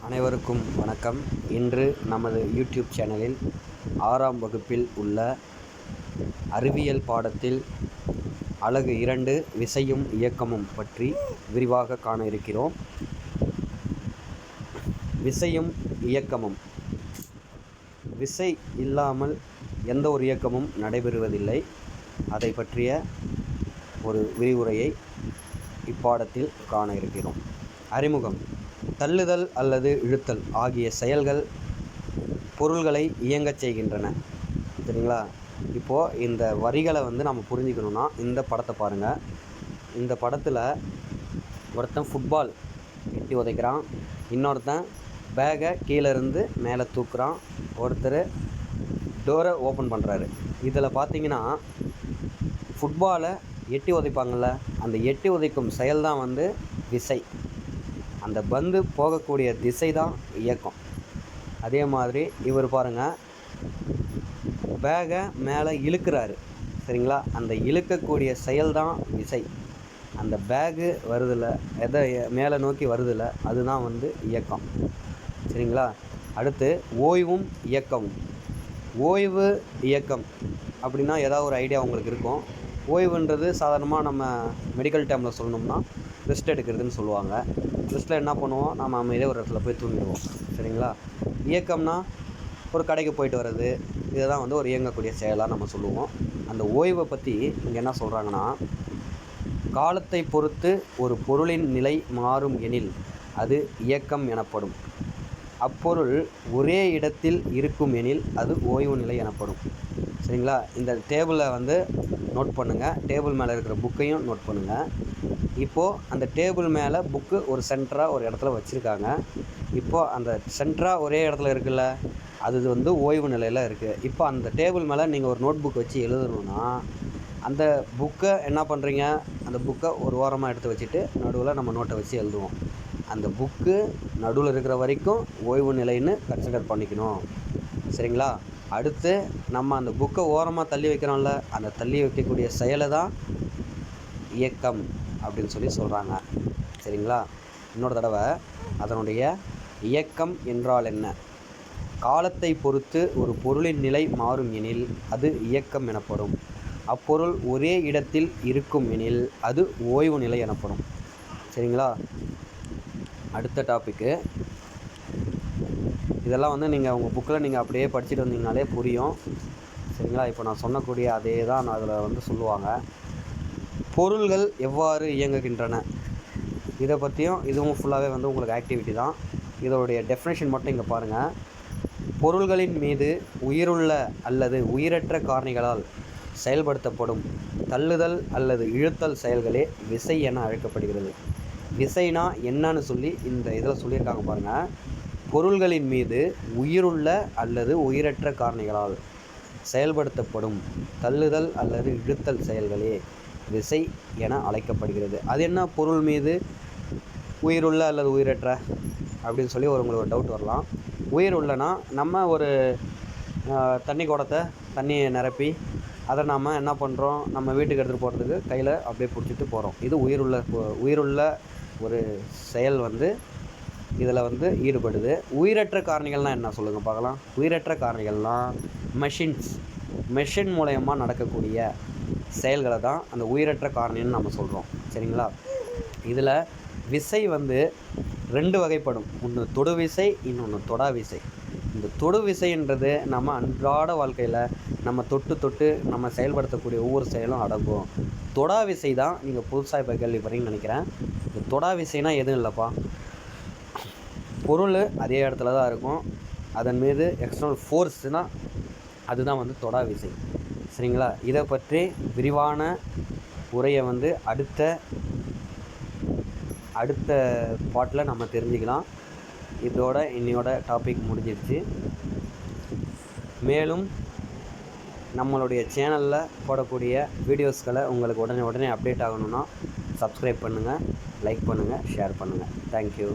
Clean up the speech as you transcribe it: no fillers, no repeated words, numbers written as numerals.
அனைவருக்கும் வணக்கம். இன்று நமது யூடியூப் சேனலில் 6ஆம் வகுப்பில் உள்ள அறிவியல் பாடத்தில் அலகு 2 விசையும் இயக்கமும் பற்றி விரிவாக காண இருக்கிறோம். விசையும் இயக்கமும். விசை இல்லாமல் எந்த ஒரு இயக்கமும் நடைபெறுவதில்லை. அதை பற்றிய ஒரு விரிவுரையை இப்பாடத்தில் காண இருக்கிறோம். அறிமுகம். தள்ளுதல் அல்லது இழுத்தல் ஆகிய செயல்கள் பொருள்களை இயங்கச் செய்கின்றன. சரிங்களா? இப்போது இந்த வரிகளை நம்ம புரிஞ்சுக்கணுன்னா இந்த படத்தை பாருங்கள். இந்த படத்தில் ஒருத்தன் ஃபுட்பால் எட்டி உதைக்கிறான், இன்னொருத்தன் பேகை கீழேருந்து மேலே தூக்குறான், ஒருத்தர் டோரை ஓப்பன் பண்ணுறாரு. இதில் பார்த்தீங்கன்னா ஃபுட்பாலை எட்டி உதைப்பாங்கள்ல, அந்த எட்டி உதைக்கும் செயல்தான் விசை. அந்த பந்து போகக்கூடிய திசை தான் இயக்கம். அதே மாதிரி இவர் பாருங்கள், பேகை மேலே இழுக்கிறாரு. சரிங்களா? அந்த இழுக்கக்கூடிய செயல் தான் விசை. அந்த பேகு வருதில்ல, எதை மேலே நோக்கி வருதில்ல, அதுதான் இயக்கம். சரிங்களா? அடுத்து ஓய்வும் இயக்கமும். ஓய்வு இயக்கம் அப்படின்னா ஏதாவது ஒரு ஐடியா உங்களுக்கு இருக்கும். ஓய்வுன்றது சாதாரணமாக நம்ம மெடிக்கல் டைமில் சொல்லணும்னா ரெஸ்ட் எடுக்கிறதுன்னு சொல்லுவாங்க. ரெஸ்ட்டில் என்ன பண்ணுவோம், நம்ம அமைதியாக ஒரு இடத்துல போய் தூங்கிடுவோம். சரிங்களா? இயக்கம்னா ஒரு கடைக்கு போயிட்டு வர்றது, இதை தான் ஒரு இயங்கக்கூடிய செயலாக நம்ம சொல்லுவோம். அந்த ஓய்வை பற்றி இங்கே என்ன சொல்கிறாங்கன்னா, காலத்தை பொறுத்து ஒரு பொருளின் நிலை மாறும் எனில் அது இயக்கம் எனப்படும். அப்பொருள் ஒரே இடத்தில் இருக்கும் எனில் அது ஓய்வு நிலை எனப்படும். சரிங்களா? இந்த டேபிளை நோட் பண்ணுங்கள். டேபிள் மேலே இருக்கிற புக்கையும் நோட் பண்ணுங்கள். இப்போது அந்த டேபிள் மேலே புக்கு ஒரு சென்டராக ஒரு இடத்துல வச்சுருக்காங்க. இப்போது அந்த சென்டராக ஒரே இடத்துல இருக்குல்ல, அது ஓய்வு நிலையில் இருக்குது. இப்போ அந்த டேபிள் மேலே நீங்கள் ஒரு நோட் புக் வச்சு எழுதணுன்னா அந்த புக்கை என்ன பண்ணுறீங்க, அந்த புக்கை ஒரு ஓரமாக எடுத்து வச்சுட்டு நடுவில் நம்ம நோட்டை வச்சு எழுதுவோம். அந்த புக்கு நடுவில் இருக்கிற வரைக்கும் ஓய்வு நிலைன்னு கன்சிடர் பண்ணிக்கணும். சரிங்களா? அடுத்து நம்ம அந்த புக்கை ஓரமாக தள்ளி வைக்கிறோம்ல, அந்த தள்ளி வைக்கக்கூடிய செயலை தான் இயக்கம் அப்படின்னு சொல்கிறாங்க. சரிங்களா? இன்னொரு தடவை, அதனுடைய இயக்கம் என்றால் என்ன? காலத்தை பொறுத்து ஒரு பொருளின் நிலை மாறும் எனில் அது இயக்கம் எனப்படும். அப்பொருள் ஒரே இடத்தில் இருக்கும் எனில் அது ஓய்வு நிலை எனப்படும். சரிங்களா? அடுத்த டாப்பிக்கு. இதெல்லாம் நீங்கள் உங்கள் புக்கில் நீங்கள் அப்படியே படிச்சுட்டு வந்தீங்கனாலே புரியும். சரிங்களா? இப்போ நான் சொன்னக்கூடிய அதே தான் அதில் சொல்லுவாங்க. பொருள்கள் எவ்வாறு இயங்குகின்றன, இதை பற்றியும் இதுவும் ஃபுல்லாகவே உங்களுக்கு ஆக்டிவிட்டி தான். இதோடைய டெஃபினேஷன் மட்டும் இங்கே பாருங்கள். பொருள்களின் மீது உயிருள்ள அல்லது உயிரற்ற காரணிகளால் செயல்படுத்தப்படும் தள்ளுதல் அல்லது இழுத்தல் செயல்களே விசை என அழைக்கப்படுகிறது. விசைனா என்னன்னு சொல்லி இந்த இதில் சொல்லியிருக்காங்க பாருங்கள். பொருள்களின் மீது உயிருள்ள அல்லது உயிரற்ற காரணிகளால் செயல்படுத்தப்படும் தள்ளுதல் அல்லது இழுத்தல் செயல்களே விசை என அழைக்கப்படுகிறது. அது என்ன பொருள் மீது உயிருள்ள அல்லது உயிரற்ற அப்படின்னு சொல்லி உங்களுக்கு ஒரு டவுட் வரலாம். உயிர் உள்ளனா நம்ம ஒரு தண்ணி குடத்தை தண்ணியை நிரப்பி அதை நாம் என்ன பண்ணுறோம், நம்ம வீட்டுக்கு எடுத்துகிட்டு போகிறதுக்கு கையில் அப்படியே பிடிச்சிட்டு போகிறோம். இது உயிருள்ள ஒரு செயல் இதில் ஈடுபடுது. உயிரற்ற காரணிகள்னால் என்ன சொல்லுங்கள் பார்க்கலாம். உயிரற்ற காரணிகள்னால் மெஷின் மூலயமா நடக்கக்கூடிய செயல்களை தான் அந்த உயிரற்ற காரணின்னு நம்ம சொல்கிறோம். சரிங்களா? இதில் விசை 2 வகைப்படும். ஒன்று தொடு விசை, இன்னொன்று தொடா விசை. இந்த தொடு விசைன்றது நம்ம அன்றாட வாழ்க்கையில் நம்ம தொட்டு நம்ம செயல்படுத்தக்கூடிய ஒவ்வொரு செயலும் அடங்கும். தொடா விசை தான் நீங்கள் புதுசாக இப்போ கேள்விப்படுறீங்கன்னு நினைக்கிறேன். இந்த தொடா விசைனா எதுவும் இல்லைப்பா, பொருள் அதே இடத்துல தான் இருக்கும், அதன் மீது எக்ஸ்டர்னல் ஃபோர்ஸ்னால் அதுதான் தொடா விசை. சரிங்களா? இதை பற்றி விரிவான உரையை அடுத்த பாட்டில் நம்ம தெரிஞ்சுக்கலாம். இதோட இன்னையோட டாபிக் முடிஞ்சிருச்சு. மேலும் நம்மளுடைய சேனலில் போடக்கூடிய வீடியோஸ்களை உங்களுக்கு உடனே அப்டேட் ஆகணும்னா சப்ஸ்கிரைப் பண்ணுங்கள், லைக் பண்ணுங்கள், ஷேர் பண்ணுங்கள். தேங்க்யூ.